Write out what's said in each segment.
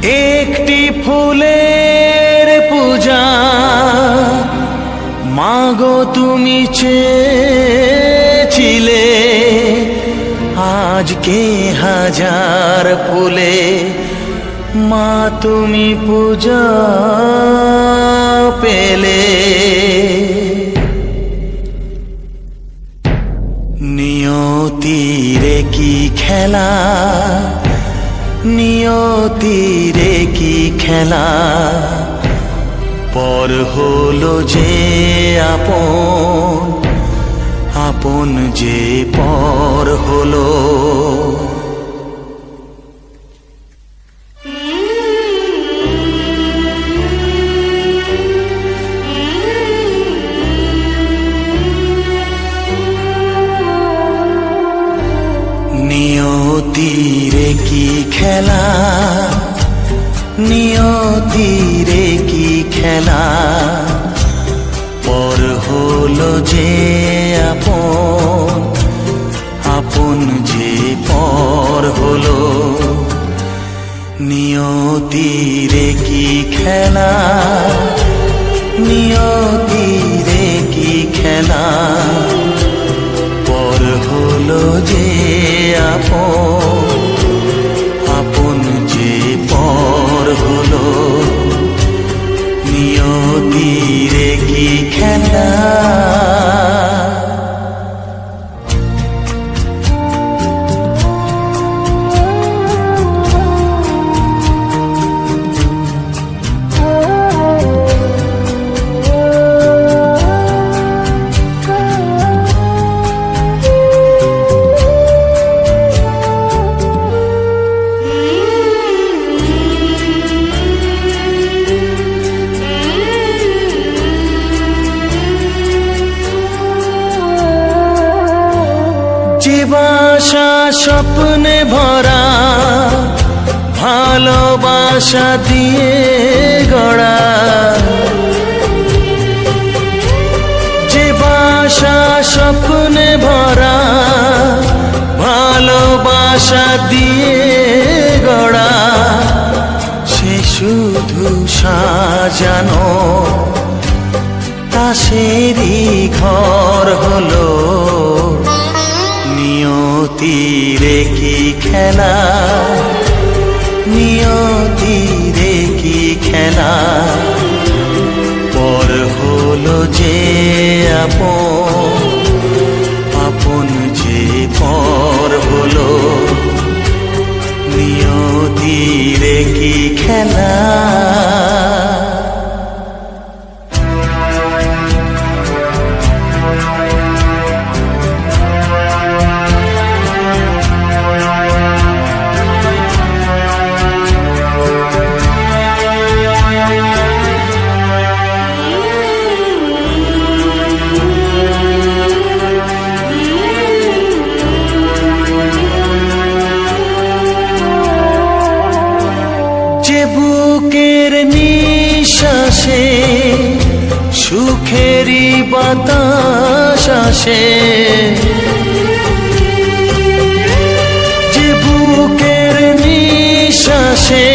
একটি ফুলের পূজা মাগো তুমি চেয়েছিলে, আজকে হাজার ফুলে মা তুমি পূজা পেলে। নিয়তিরে কি খেলা, নিয়তিরে কি খেলা, পর হলো যে আপন, আপন যে পর হলো। নিয়তিরে কি খেলা, নিয়তিরে কি খেলা, পর হলো যে আপন, আপন যে পর হলো। নিয়তিরে কি খেলা, নিয়তিরে কি খেলা, পর হলো যে আপন, আপন যে পর হলো। নিয়তিরে কি খেলা। জীবাশা স্বপ্নে ভরা, ভালোবাসা দিয়ে গড়া, জীবাশা স্বপ্নে ভরা, ভালোবাসা দিয়ে গড়া, সে শুধু সাজানো তাসেরই ঘর হলো। নিয়তিরে কি খেলা, নিয়তিরে কি খেলা, পর হলো যে আপন, আপন যে পর হলো। নিয়তিরে কি খেলা। যে বুকের নিঃশ্বাসে সুখেরই বাতাস আসে, যে বুকের নিঃশ্বাসে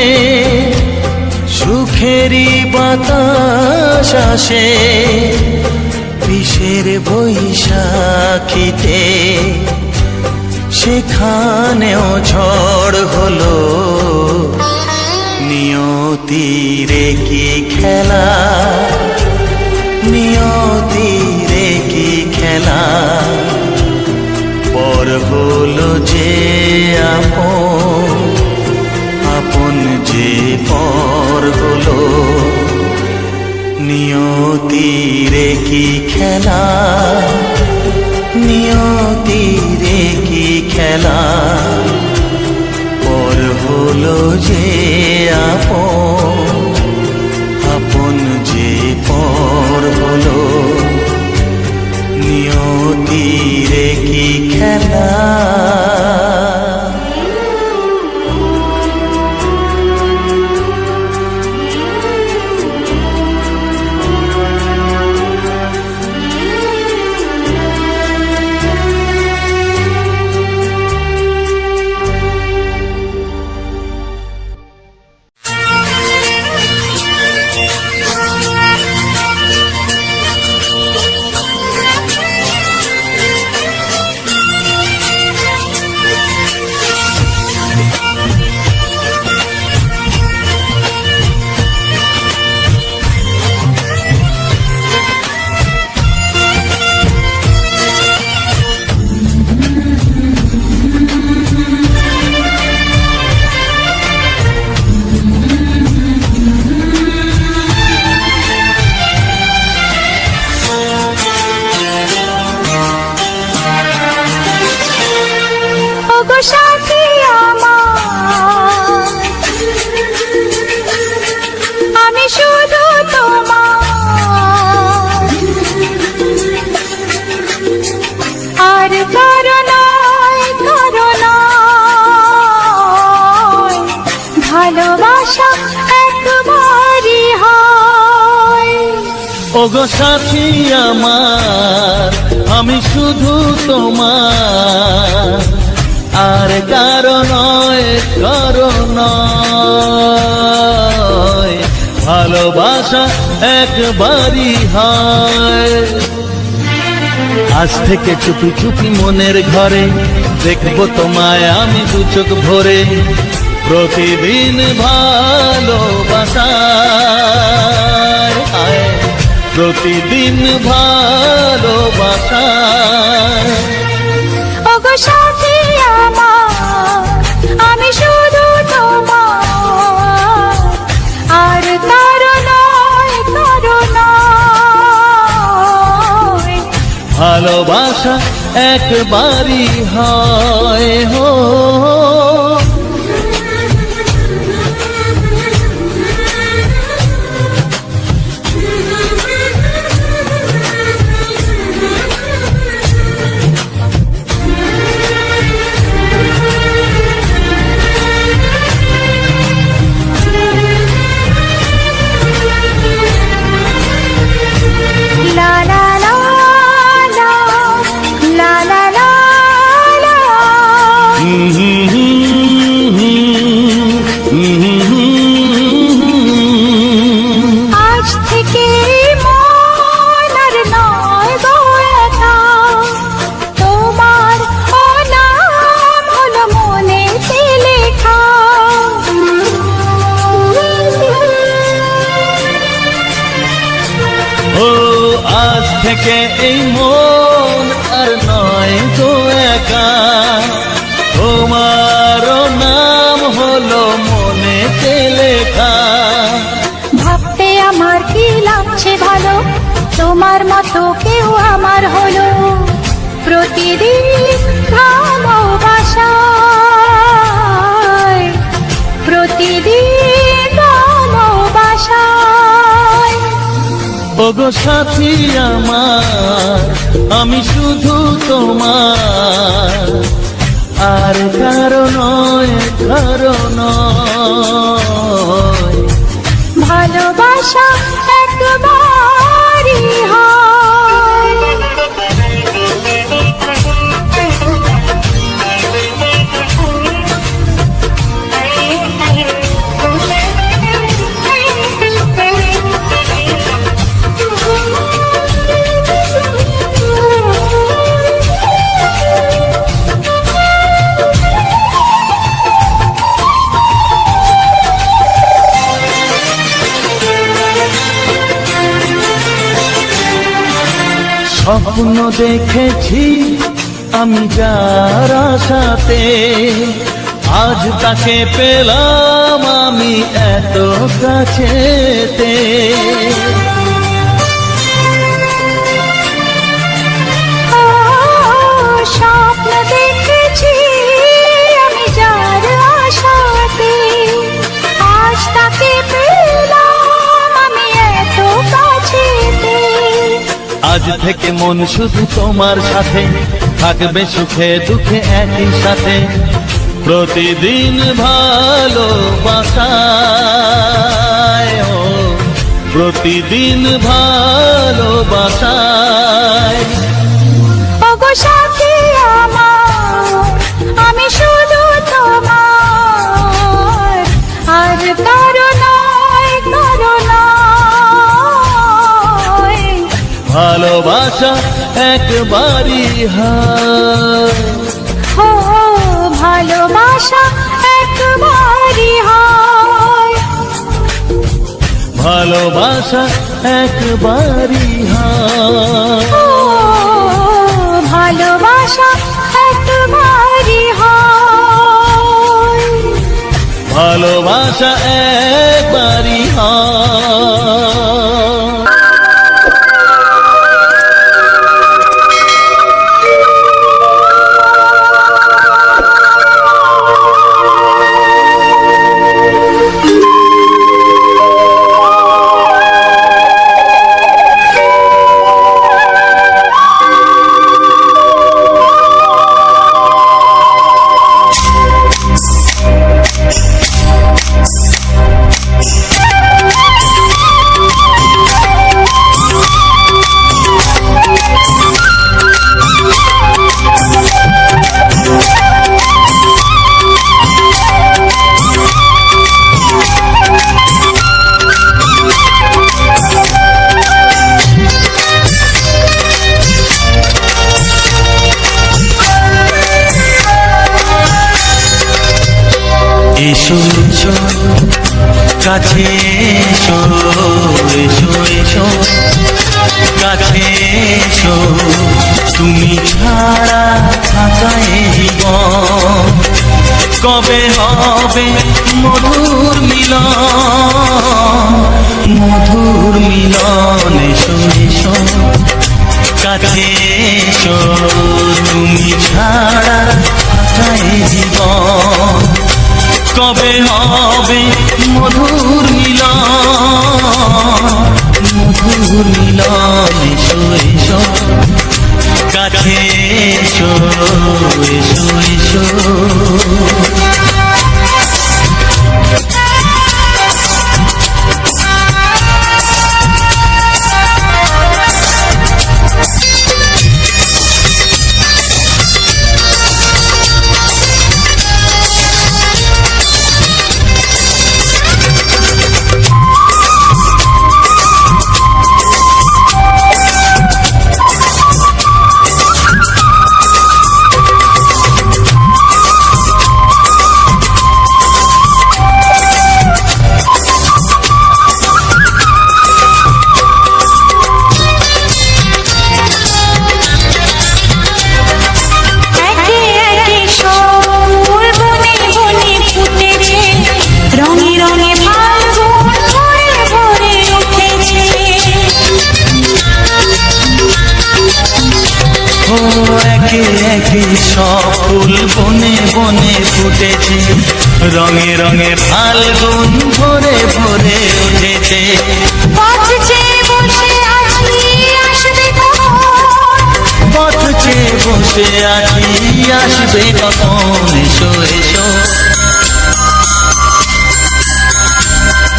সুখেরই বাতাস আসে, বিষের বৈশাখীতে সেখানেও ঝড় হলো। নিয়তিরে কি খেলা, নিয়তিরে কি খেলা, পর হলো যে আপন, আপন যে পর হলো। নিয়তিরে কি খেলা, নিয়তিরে কি খেলা, পর হলো যে আপন, আপন যে পর হলো। নিয়তিরে কি খেলা। ভালোবাসা একবারই হয়। ওগো সাথী আমার, আমি শুধু তোমার, আর কারো নয়, কারো নয়। ভালোবাসা একবারই হয়। আজ থেকে চুপি চুপি মনের ঘরে দেখবো তোমায় আমি দু চোখ ভরে। প্রতিদিন ভালোবাসায়, প্রতিদিন ভালোবাসায়। ওগো সাথী আমার, আমি শুধু তোমার, আর কারো নয়, কারো নয়। ভালোবাসা একবারই হয় হো। লা লা লা লা, লা লা লা লা। আজ থেকে মন আর নয় গো একা, তোমার ও নাম হলো মনেতে লেখা। ও আজ থেকে এই মন আর নয় তো একা, তোমারও নাম হলো মনেতে লেখা। ভাবতে আমার কি লাগছে ভালো, তোমার মতো কেউ আমার হলো। প্রতিদিন ভালোবাসায়, প্রতিদিন ভালোবাসায়। ওগো সাথী আমার, আমি শুধু তোমার, আর কারো নয়, কারো নয়। ভালোবাসা একবারই হয়। স্বপ্ন দেখেছি আমি যার আশাতে, আজ তাকে পেলাম আমি এত কাছেতে। স্বপ্ন দেখেছি আমি যার আশাতে, আজ তাকে পেলাম আমি এত কাছেতে। আজ থেকে মন শুধু তোমার সাথে, থাকবে সুখে দুঃখে একই সাথে। প্রতিদিন ভালোবাসায়, ও প্রতিদিন ভালোবাসায়। ওগো সাথী আমার, আমি শুধু তোমার, আর কারো নয়, কারো নয়। ভালোবাসা একবারই হয়। ও ভালোবাসা একবারই হয়। ভালোবাসা একবারই হয়। ও ভালোবাসা একবারই হয়। ভালোবাসা একবারই হয়। এসো কাছে এসো এসো এসো কাছে এসো তুমি ছাড়া থাকা এ জীবন কবে হবে মধুর মিলন মধুর মিলন এসো এসো কাছে এসো তুমি ছাড়া থাকা এ জীবন কবে হবে মধুর মিলন মধুর মিলন এসো এসো কাছে এসো এসো এসো সব ফুল বনে বনে ফুটেছে রঙে রঙে ফাল্গুন ভরে ভরে উঠেছে পথ চেয়ে বসে আছি আসবে কখন এসো এসো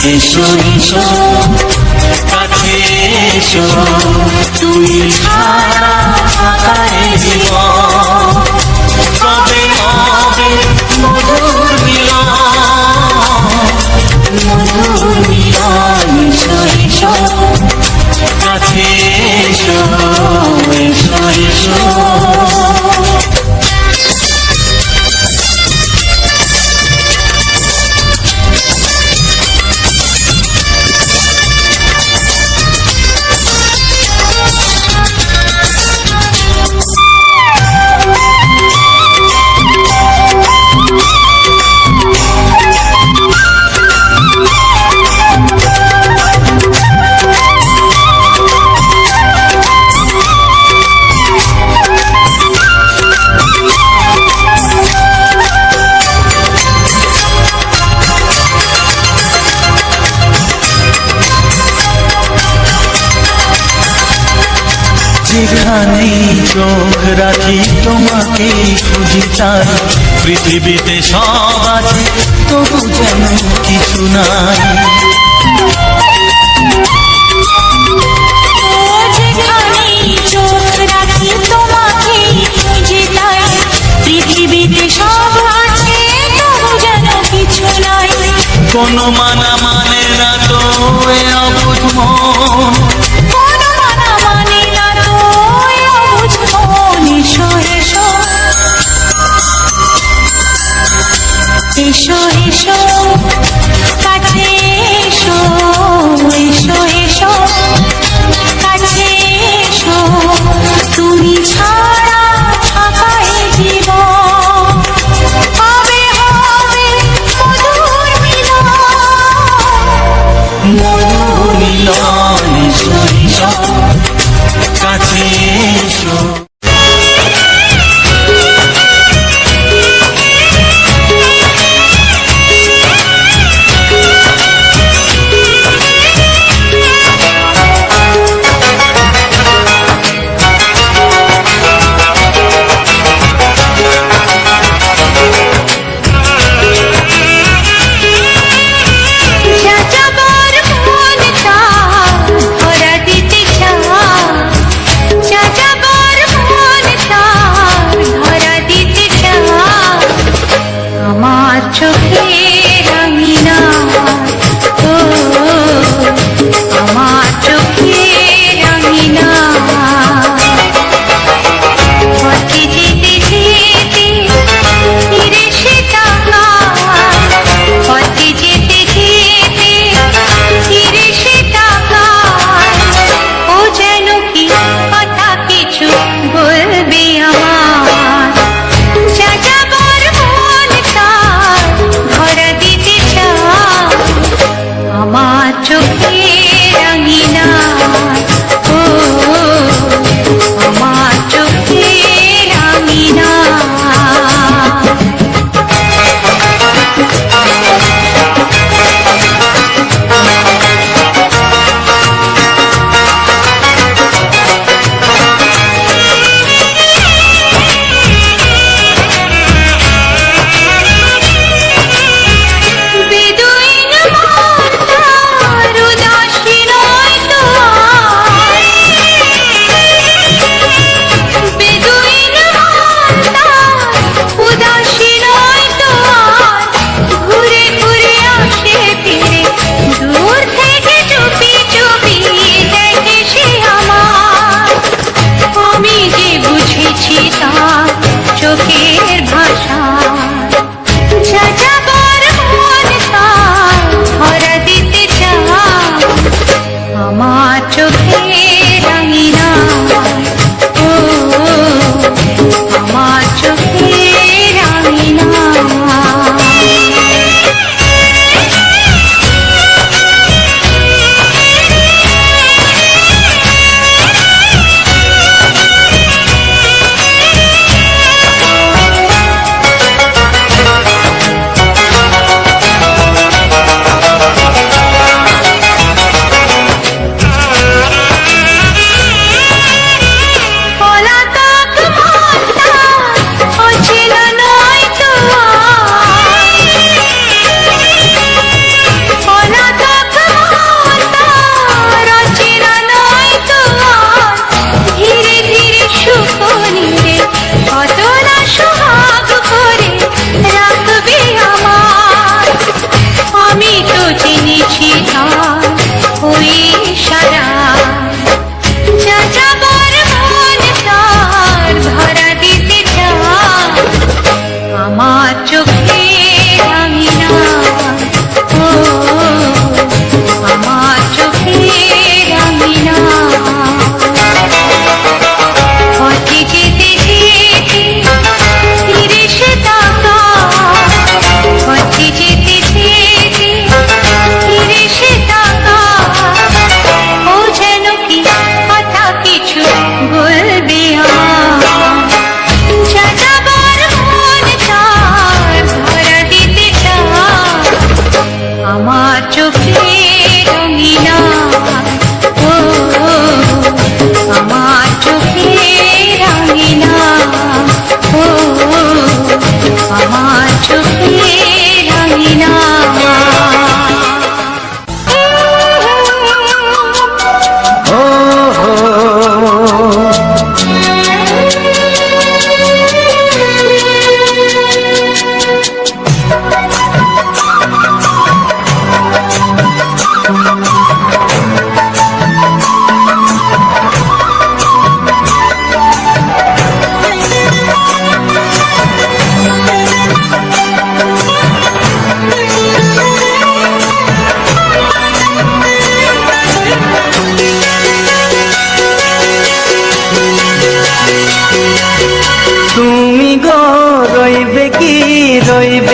এসো এসো কাছে এসো তুমি ছাড়া থাকা এ জীবন কবে হবে মধুর মিলন মধুর মিলন এসো এসো কাছে এসো এসো এসো যেখানেই চোখ রাখি তোমাকেই খুঁজি তাই পৃথিবীতে সব আছে তবু যেন কিছু নাই যেখানেই চোখ রাখি তোমাকেই খুঁজি তাই পৃথিবীতে সব আছে তবু যেন কিছু নাই কোনো মানা মানে না তো এ অবুঝ মন এসো এসো কাছে এসো এসো এসো কাছে এসো তুমি ছাড়া থাকা এ জীবন কবে হবে মধুর মিলন মধুর মিলন এসো এসো কাছে এসো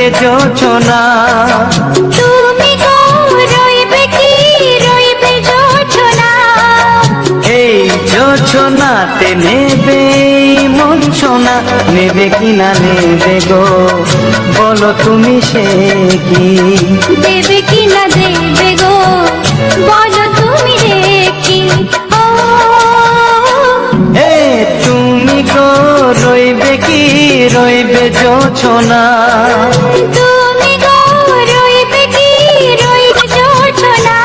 রইবে জোছনা। তুমি গো রইবে কি রইবে জোছনা। এই জোছনাতে নেবে মন সোনা, নেবে কিনা নেবে গো বলো তুমি সে কি। দেবে কিনা দেবে গো বলো তুমি দেখি। ও এ তুমি গো রইবে কি রইবে জোছনা। তুমি গো রইবে কি রইবে জোছনা।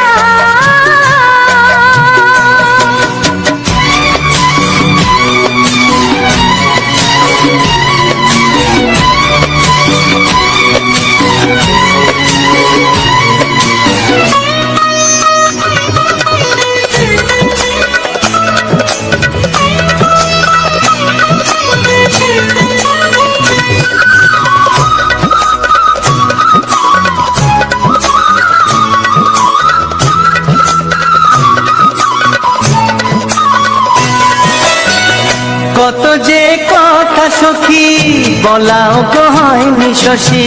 কত যে কথা সখী বলাও তো হয়নি শশী।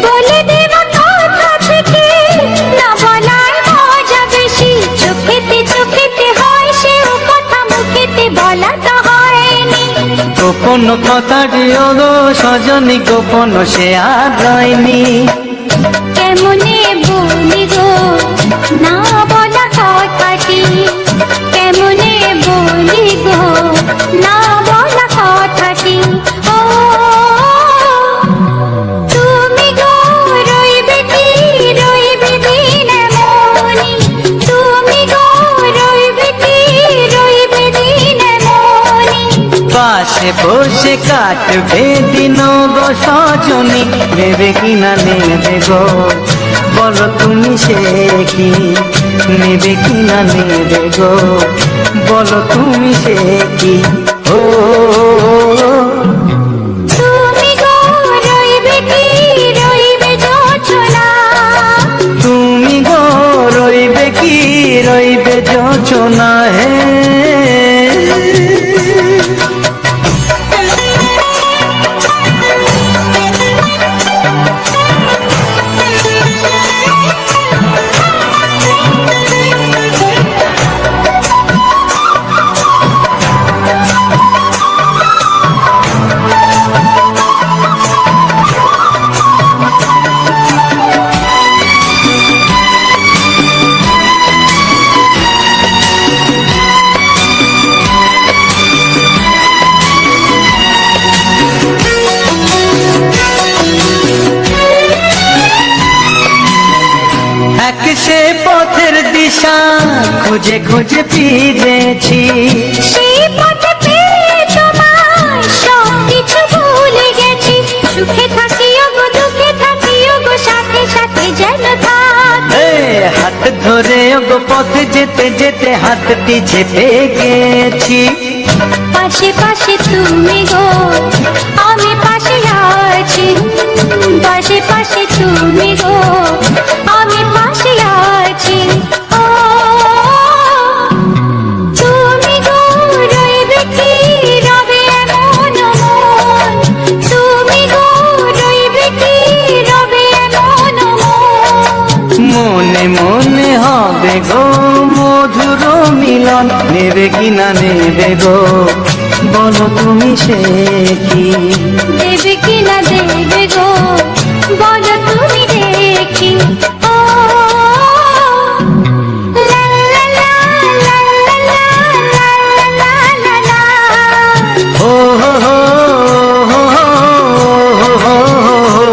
বলে দেব কথা থেকে না বলার মজা বেশি। চোখেতে চোখেতে হয় সেও কথা মুখেতে বলা তো হয়নি। গোপন কথাটি গো সজনী গোপন সে আর রয়নি। কেমনে বলি গো না বলা কথাটি। কেমনে বলি গো না বলা কথাটি। ও তুমি গো রইবে কি রইবে দিন মনি। তুমি গো রইবে কি রইবে দিন মনি। পাশে বসে কাটবে দিন গো সজনী, নেবে কিনা নেবে গো বলো তুমি সে কি। নেবে কিনা নেবে গো বলো তুমি সে কি। ও তুমি গো রইবে কি রইবে জোছনা। তুমি গো রইবে কি রইবে জোছনা। হে এক সে পথের দিশা খুঁজে খুঁজে ফিরেছি। সেই পথে পেয়ে তোমায় সব কিছু ভুলে গেছি। সুখে থাকিও গো দুঃখে থাকিও গো সাথে সাথে যেন থাক। এ হাত ধরে গো পথে যেতে যেতে হাতটি চেপে গেছি। পাশে পাশে তুমি গো আমি পাশে আছি। পাশে পাশে তুমি গো আমি পাশে আছি। ও তুমি গো রইবে কি রবে এমন মন। তুমি গো রইবে কি রবে এমন মন। মনে মনে হবে গো মধুর মিলন, নেবে কিনা নেবে গো বলো তুমি সে কি। দেবে কিনা দেবে গো বলো তুমি দেখি। ও লা লা লা লা লা লা লা লা লা। ও হো হো হো হো হো হো।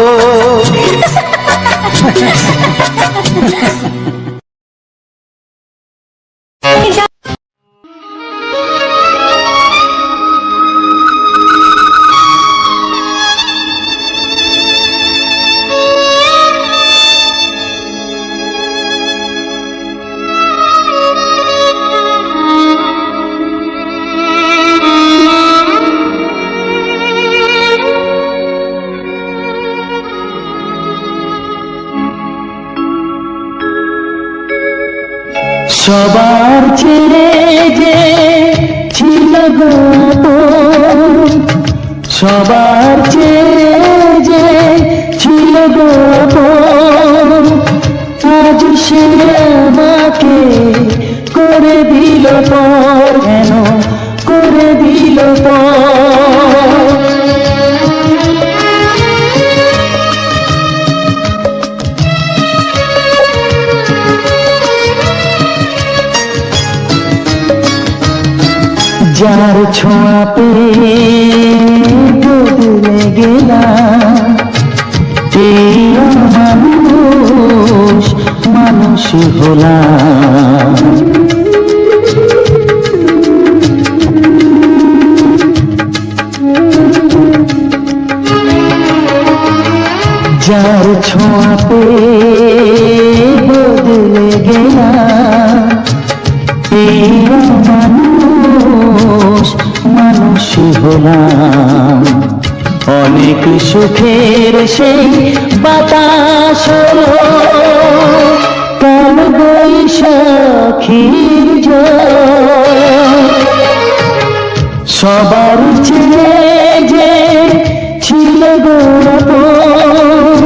সবার ছেড়ে যে ছিল গো আপন, সবার ছেড়ে যে ছিল সে আমাকে করে দিল পর, কেন করে দিল পর। যার ছোঁয়া পেয়ে বদলে গেলাম, এই মানুষ মানুষ হলাম। যার ছোঁয়া পেয়ে বদলে গেলাম, এই মানুষ মানুষ হলাম। অনেক সুখের সেই বাতাস হলো, কাল বৈশাখীর ঝড়। সবার চেয়ে যে ছিল গোপন,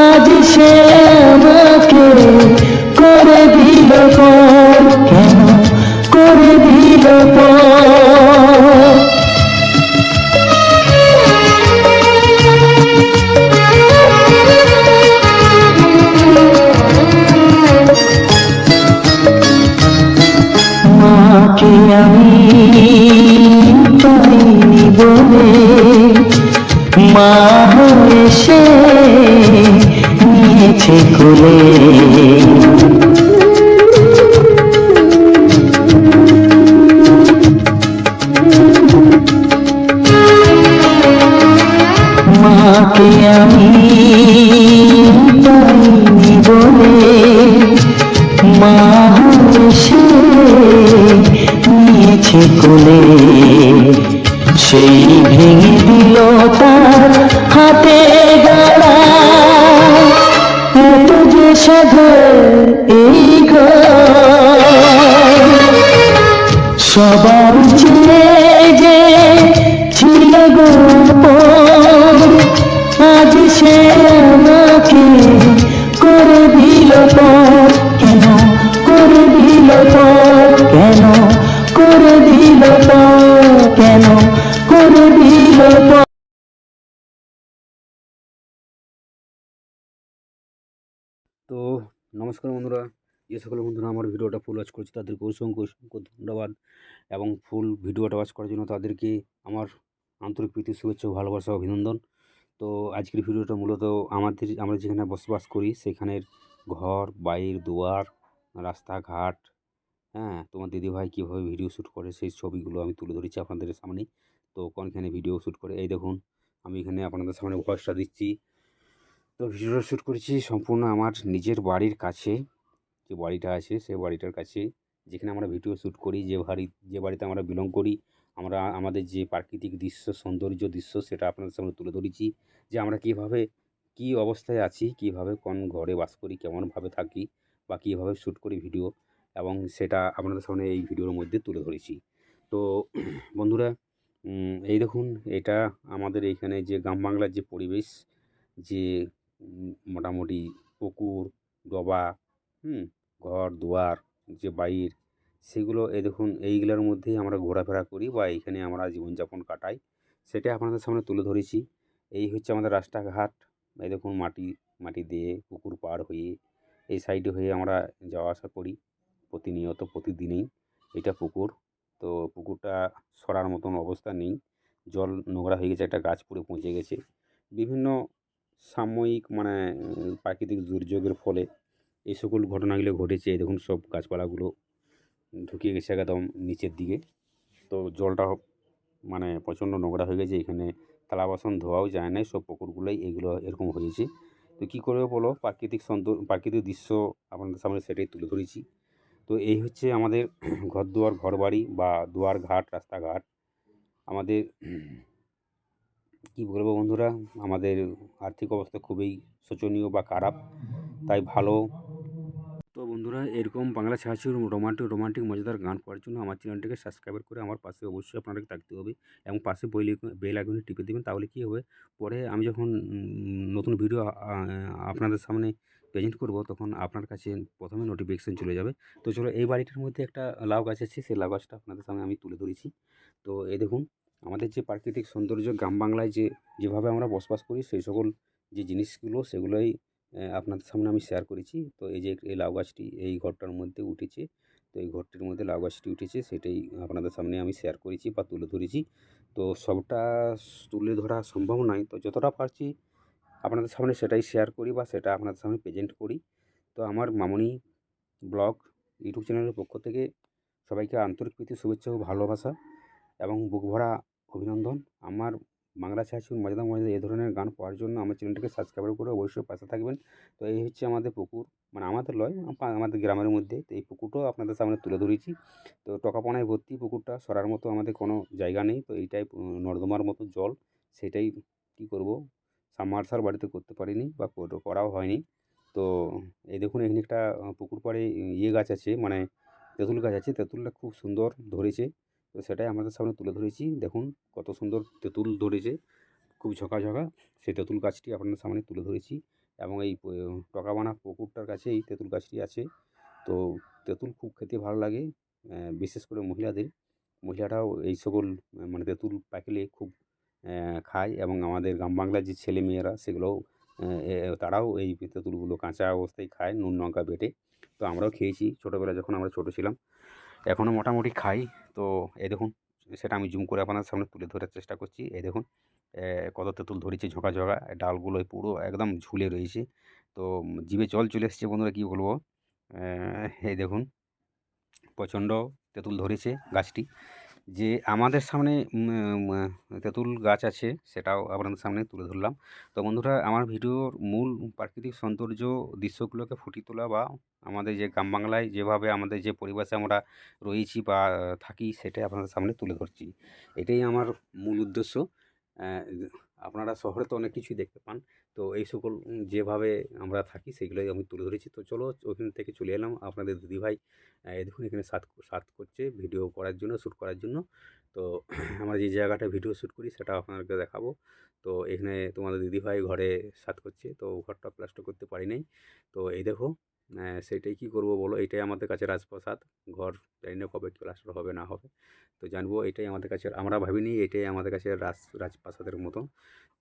আজ সে আমাকে করে দিল পর, কেন করে দিল পর। মাকে আমি পাইনি বলে, মা হয়ে সে নিয়েছে কোলে। মাকে আমি পাইনি বলে, মা হয়ে সে নিয়েছে কোলে। সেই ভেঙে দিল তার হাতে গড়া, এত যে সাগর এই ঘর। সবার চেয়ে যে ছিল গোপন, আজ সে আমাকে করে দিল পর, কেন করে দিল পর, কেন করে দিল পর, কেন করে দিল পর। তো নমস্কার বন্ধুরা, যে সকল বন্ধুরা আমার ভিডিওটা ফুল ওয়াচ করছে তাদেরকে অসংখ্য অসংখ্য ধন্যবাদ, এবং ফুল ভিডিওটা ওয়াচ করার জন্য তাদেরকে আমার আন্তরিক প্রীতি, শুভেচ্ছা ও ভালোবাসা, অভিনন্দন। তো আজকের ভিডিওটা মূলত আমরা যেখানে বসবাস করি সেখানের ঘর, বাইর, দুয়ার, রাস্তাঘাট, হ্যাঁ, তোমার দিদিভাই কীভাবে ভিডিও শ্যুট করে সেই ছবিগুলো আমি তুলে ধরেছি আপনাদের সামনে। তো কোনখানে ভিডিও শ্যুট করে, এই দেখুন আমি এখানে আপনাদের সামনে ভয়েসটা দিচ্ছি। তো ভিডিওটা শ্যুট করেছি সম্পূর্ণ আমার নিজের বাড়ির কাছে, যে বাড়িটা আছে সেই বাড়িটার কাছে, যেখানে আমরা ভিডিও শ্যুট করি, যে বাড়িতে আমরা বিলং করি। আমরা আমাদের যে প্রাকৃতিক দৃশ্য, সৌন্দর্য দৃশ্য, সেটা আপনাদের সামনে তুলে ধরেছি, যে আমরা কীভাবে কী অবস্থায় আছি, কীভাবে কোন ঘরে বাস করি, কেমনভাবে থাকি, বা কীভাবে শ্যুট করি ভিডিও, এবং সেটা আপনাদের সামনে এই ভিডিওর মধ্যে তুলে ধরেছি। তো বন্ধুরা, এই দেখুন, এটা আমাদের এইখানে যে গ্রাম বাংলার যে পরিবেশ, যে মোটামুটি পুকুর, ডোবা, ঘর দুয়ার, যে বাইর, সেগুলো এই দেখুন, এইগুলোর মধ্যেই আমরা ঘোরাফেরা করি বা এইখানে আমরা জীবনযাপন কাটাই, সেটা আপনাদের সামনে তুলে ধরেছি। এই হচ্ছে আমাদের রাস্তাঘাট, এই দেখুন মাটি দিয়ে পুকুর পার হয়ে এই সাইডে হয়ে আমরা যাওয়া আসা করি প্রতিনিয়ত, প্রতিদিনই। এটা পুকুর, তো পুকুরটা সরার মতন অবস্থা নেই, জল নোংরা হয়ে গেছে, একটা গাছ পুড়ে পচে গেছে। বিভিন্ন সাময়িক প্রাকৃতিক দুর্যোগের ফলে এই সকল ঘটনাগুলো ঘটেছে। এই দেখুন সব গাছপালাগুলো ঢুকিয়ে গেছে একদম নিচের দিকে। তো জলটা প্রচণ্ড নোংরা হয়ে গেছে, এখানে থালা বাসন ধোয়াও যায় না, সব পুকুরগুলোই এগুলো এরকম হয়েছে। তো কী করবে বলো, প্রাকৃতিক দৃশ্য আপনাদের সামনে সেটাই তুলে ধরেছি। তো এই হচ্ছে আমাদের ঘরদুয়ার, ঘরবাড়ি বা দুয়ার ঘাট, রাস্তাঘাট। আমাদের কী বলবো বন্ধুরা, আমাদের আর্থিক অবস্থা খুবই শোচনীয় বা খারাপ, তাই ভালো। তো বন্ধুরা, এরকম বাংলা ছায়াছবির রোমান্টিক মজাদার গান পাওয়ার জন্য আমার চ্যানেলটিকে সাবস্ক্রাইব করে আমার পাশে অবশ্যই আপনাদেরকে থাকতে হবে, এবং পাশে বেল আইকনে টিপে দেবেন। তাহলে কী হবে, পরে আমি যখন নতুন ভিডিও আপনাদের সামনে প্রেজেন্ট করব তখন আপনার কাছে প্রথমে নোটিফিকেশান চলে যাবে। তো চলো, এই বাড়িটার মধ্যে একটা লাউ গাছ আছে, সেই লাউ গাছটা আপনাদের সামনে আমি তুলে ধরেছি। তো এই দেখুন, আমাদের যে প্রাকৃতিক সৌন্দর্য গ্রাম বাংলায় যেভাবে আমরা বসবাস করি, সেই সকল যে জিনিসগুলো সেগুলোই আপনাদের সামনে আমি শেয়ার করেছি। তো এই যে এই লাউ গাছটি এই ঘরটার মধ্যে উঠেছে, তো এই ঘরটির মধ্যে লাউ গাছটি উঠেছে, সেটাই আপনাদের সামনে আমি শেয়ার করেছি বা তুলে ধরেছি। তো সবটা তুলে ধরা সম্ভব নয়, তো যতটা পারছি আপনাদের সামনে সেটাই শেয়ার করি বা সেটা আপনাদের সামনে প্রেজেন্ট করি। তো আমার মামনি ব্লগ ইউটিউব চ্যানেলের পক্ষ থেকে সবাইকে আন্তরিক প্রীতি, শুভেচ্ছা ও ভালোবাসা এবং বুক ভরা অভিনন্দন। আমার বাংলা ছায়াছবি মজাদার মজাদার এই ধরনের গান পাওয়ার জন্য আমার চ্যানেলটিকে সাবস্ক্রাইব করে অবশ্যই পাশে থাকবেন। তো এই হচ্ছে আমাদের পুকুর, মানে আমাদের লয়, আমাদের গ্রামের মধ্যে। তো এই পুকুরটাও আপনাদের সামনে তুলে ধরেছি। তো টকাপনায় ভর্তি পুকুরটা, সরার মতো আমাদের কোনো জায়গা নেই। তো এইটাই নর্দমার মতো জল, সেটাই কী করব, সাবমার্সাল বাড়িতে করতে পারিনি বা করাও হয়নি। তো এই দেখুন, এখানে একটা পুকুর পাড়ে ইয়ে গাছ আছে, মানে তেঁতুল গাছ আছে। তেঁতুলটা খুব সুন্দর ধরেছে, তো সেটাই আমাদের সামনে তুলে ধরেছি। দেখুন কত সুন্দর তেঁতুল ধরেছে, খুব ঝকাঝকা। সেই তেঁতুল গাছটি আপনাদের সামনে তুলে ধরেছি এবং এই টকাবানা পুকুরটার কাছে এই তেঁতুল গাছটি আছে। তো তেঁতুল খুব খেতে ভালো লাগে, বিশেষ করে মহিলারাও এই সকল মানে তেঁতুল পাকলে খুব খায় এবং আমাদের গ্রাম বাংলার যে ছেলেমেয়েরা সেগুলোও তারাও এই তেঁতুলগুলো কাঁচা অবস্থায় খায় নুন লঙ্কা বেটে। তো আমরাও খেয়েছি ছোটোবেলায় যখন আমরা ছোটো ছিলাম, এখনও মোটামুটি খাই। তো এই দেখুন, সেটা আমি জুম করে আপনাদের সামনে তুলে ধরার চেষ্টা করছি। এই দেখুন কত তেঁতুল ধরেছে ঝকাঝকা, ডালগুলোয় পুরো একদম ঝুলে রয়েছে। তো জিভে জল চলে এসছে বন্ধুরা, কী বলবো। এই দেখুন প্রচণ্ড তেঁতুল ধরেছে গাছটি। যে আমাদের সামনে তেঁতুল গাছ আছে, সেটাও আপনাদের সামনে তুলে ধরলাম। তো বন্ধুরা, আমার ভিডিওর মূল প্রাকৃতিক সৌন্দর্য দৃশ্যগুলোকে ফুটিয়ে তোলা বা আমাদের যে গ্রাম বাংলায় যেভাবে আমাদের যে পরিবেশে আমরা রয়েছি বা থাকি, সেটাই আপনাদের সামনে তুলে ধরছি। এটাই আমার মূল উদ্দেশ্য। আহ, আপনারা শহরে তো অনেক কিছুই দেখতে পান, তো এই সকল যেভাবে আমরা থাকি সেগুলোই আমি তুলে ধরেছি। তো চলো, ওখান থেকে চলে এলাম আপনাদের দিদিভাই। এই দেখুন, এখানে সাত করছে ভিডিও করার জন্য, শ্যুট করার জন্য। তো আমরা যে জায়গাটায় ভিডিও শ্যুট করি সেটা আপনাদেরকে দেখাবো। তো এখানে তোমাদের দিদিভাই ঘরে সাত করছে, তো ঘরটা প্লাস্টার করতে পারি নাই। তো এই দেখো, সেটাই কী করবো বলো, এটাই আমাদের কাছে রাজপ্রাসাদ ঘর। জানি না কবে প্লাস্টার হবে না হবে, তো জানবো। এটাই আমাদের কাছে, আমরা ভাবিনি এটাই আমাদের কাছে রাজপ্রাসাদের মতন।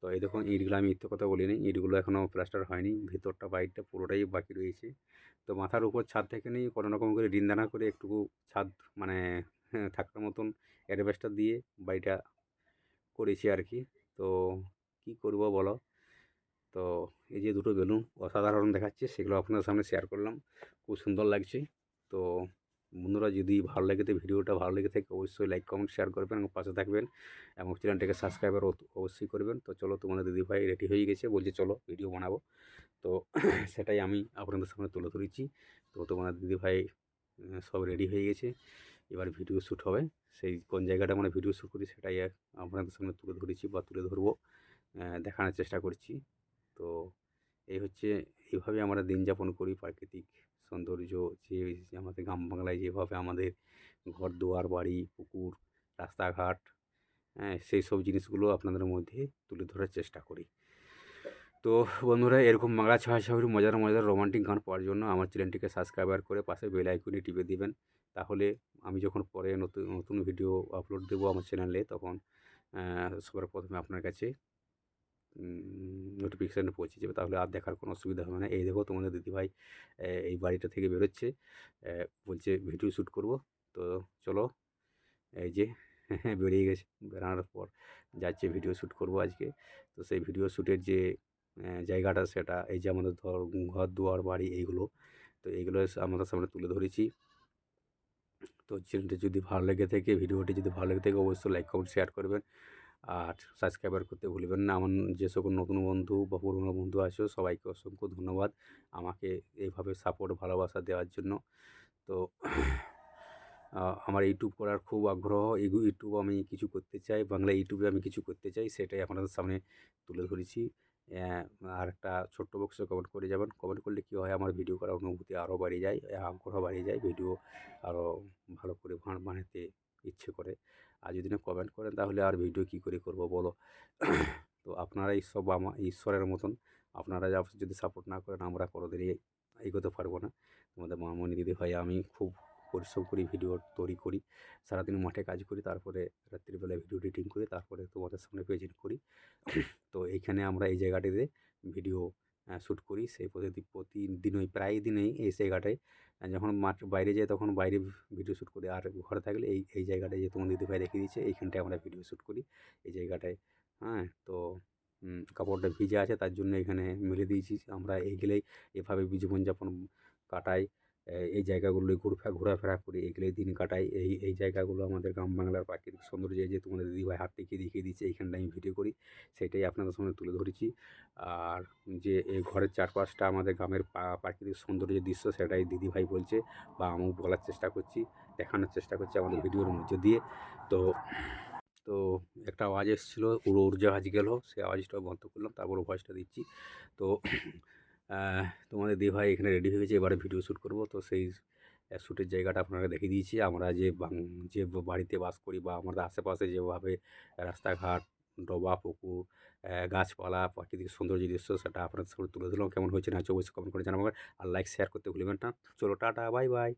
তো এই দেখুন, ইটগুলো আমি মিথ্যে কথা বলিনি, ইটগুলো এখনও প্লাস্টার হয়নি, ভিতরটা বাইরটা পুরোটাই বাকি রয়েছে। তো মাথার উপর ছাদ থেকে নিয়ে কোনো রকম করে ডিনদানা করে একটুকু ছাদ, মানে থাকার মতন অ্যাডভেস্টার দিয়ে বাড়িটা করেছি আর কি। তো কী করবো বলো। তো এই যে দুটো বেলুন অসাধারণ দেখাচ্ছে, সেগুলো আপনাদের সামনে শেয়ার করলাম, খুব সুন্দর লাগছে। তো বন্ধুরা, যদি ভালো লাগে, তো ভিডিওটা ভালো লেগে থাকে অবশ্যই লাইক কমেন্ট শেয়ার করবেন এবং পাশে থাকবেন এবং চ্যানেলটাকে সাবস্ক্রাইবার অবশ্যই করবেন। তো চলো, তোমাদের দিদিভাই রেডি হয়ে গেছে, বলছে চলো ভিডিও বানাবো। তো সেটাই আমি আপনাদের সামনে তুলে ধরেছি। তো তোমাদের দিদিভাই সব রেডি হয়ে গেছে, এবার ভিডিও শ্যুট হবে। সেই কোন জায়গাটা মানে ভিডিও শ্যুট করি সেটাই আপনাদের সামনে তুলে ধরেছি বা তুলে ধরবো, দেখানোর চেষ্টা করছি। তো এই হচ্ছে, এইভাবে আমরা দিন যাপন করি। প্রাকৃতিক সৌন্দর্য যে আমাদের গ্রাম বাংলায় যেভাবে আমাদের ঘর দুয়ার বাড়ি পুকুর রাস্তাঘাট, হ্যাঁ, সেই সব জিনিসগুলো আপনাদের মধ্যে তুলে ধরার চেষ্টা করি। তো বন্ধুরা, এরকম বাংলা ছায়াছবির মজার মজার রোমান্টিক গান পাওয়ার জন্য আমার চ্যানেলটিকে সাবস্ক্রাইবার করে পাশে বেল আইকনে টিপে দিবেন। তাহলে আমি যখন পরে নতুন নতুন ভিডিও আপলোড দেবো আমার চ্যানেলে, তখন সবার প্রথমে আপনার কাছে নোটিফিকেশানটা পৌঁছে যাবে, তাহলে আর দেখার কোনো অসুবিধা হবে না। এই দেখো, তোমাদের দিদিভাই এই বাড়িটা থেকে বেরোচ্ছে, বলছে ভিডিও শ্যুট করব। তো চলো, এই যে বেরিয়ে গেছে, বেরানোর পর যাচ্ছে ভিডিও শ্যুট করব আজকে। তো সেই ভিডিও শ্যুটের যে জায়গাটা, সেটা এই যে আমাদের ঘর দুয়ার বাড়ি এইগুলো, তো এইগুলো আমাদের সামনে তুলে ধরেছি। তো চ্যানেলটি যদি ভালো লেগে থাকে, ভিডিওটি যদি ভালো লেগে থাকে, অবশ্যই লাইক কমেন্ট শেয়ার করবেন আর সাবস্ক্রাইবার করতে ভুলবেন না। আমার যে সকল নতুন বন্ধু বা পুরনো বন্ধু আছো, সবাইকে অসংখ্য ধন্যবাদ আমাকে এইভাবে সাপোর্ট ভালোবাসা দেওয়ার জন্য। তো আমার ইউটিউব করার খুব আগ্রহ, ইউটিউব আমি কিছু করতে চাই, বাংলা ইউটিউবে আমি কিছু করতে চাই, সেটাই আপনাদের সামনে তুলে ধরেছি। আর একটা ছোট্ট বক্সে কমেন্ট করে যাবেন, কমেন্ট করলে কী হয়, আমার ভিডিও করার অনুভূতি আরও বাড়ে যায়, আগ্রহ বাড়ে যায়, ভিডিও আরও ভালো করে বানাতে ইচ্ছে করে। আর যদি না কমেন্ট করেন, তাহলে আর ভিডিও কী করে করব বলো। তো আপনারা ঈশ্বরের মতন, আপনারা যদি সাপোর্ট না করেন আমরা কোনোদিনই এগোতে পারবো না। তোমাদের মামনি দিদিভাই আমি খুব পরিশ্রম করি, ভিডিও তৈরি করি, সারাদিন মাঠে কাজ করি, তারপরে রাত্রিবেলায় ভিডিও এডিটিং করি, তারপরে তোমাদের সামনে প্রেজেন্ট করি। তো এইখানে আমরা এই জায়গাটিতে ভিডিও শ্যুট করি। সেই প্রতিদিনই প্রায় দিনেই এই জায়গাটায় যখন মাঠ বাইরে যাই তখন বাইরে ভিডিও শ্যুট করি, আর ঘরে থাকলে এই জায়গাটায় যে তোমার দিদিভাই রেখে দিয়েছে এইখানটায় আমরা ভিডিও শ্যুট করি এই জায়গাটায়। হ্যাঁ, তো কাপড়টা ভিজে আছে তার জন্য এখানে মেলে দিয়েছি। আমরা এই গেলেই এভাবে জীবনযাপন কাটাই, এই জায়গাগুলোয় ঘোরাফেরা করি, এগুলোই দিন কাটাই। এই জায়গাগুলো আমাদের গ্রাম বাংলার প্রাকৃতিক সৌন্দর্য, যে তোমাদের দিদিভাই হাত দেখিয়ে দিয়েছে এইখানটায় আমি ভিডিও করি, সেটাই আপনাদের সামনে তুলে ধরেছি। আর যে এই ঘরের চারপাশটা আমাদের গ্রামের প্রাকৃতিক সৌন্দর্যের দৃশ্য, সেটাই দিদিভাই বলছে বা আমিও বলার চেষ্টা করছি, দেখানোর চেষ্টা করছি আমাদের ভিডিওর মধ্যে দিয়ে। তো একটা আওয়াজ এসেছিলো, উড়োজাহাজ গেল, সেই আওয়াজটা বন্ধ করলাম, তারপর ভয়েসটা দিচ্ছি। তো তোমাদের দিদিভাই এখানে রেডি হয়ে গেছে, এবারে ভিডিও শ্যুট করব। তো সেই শ্যুটের জায়গাটা আপনারা দেখিয়ে দিয়েছি। আমরা যে বাড়িতে বাস করি বা আমাদের আশেপাশে যেভাবে রাস্তাঘাট, ডোবা, পুকুর, গাছপালা, প্রাকৃতিক সৌন্দর্য দৃশ্য, সেটা আপনাদের সামনে তুলে ধরলাম। কেমন হয়েছে না হয়েছে অবশ্যই কমেন্ট করে জানাবেন, আর লাইক শেয়ার করতে ভুলবেন না। চলো টাটা, বাই বাই।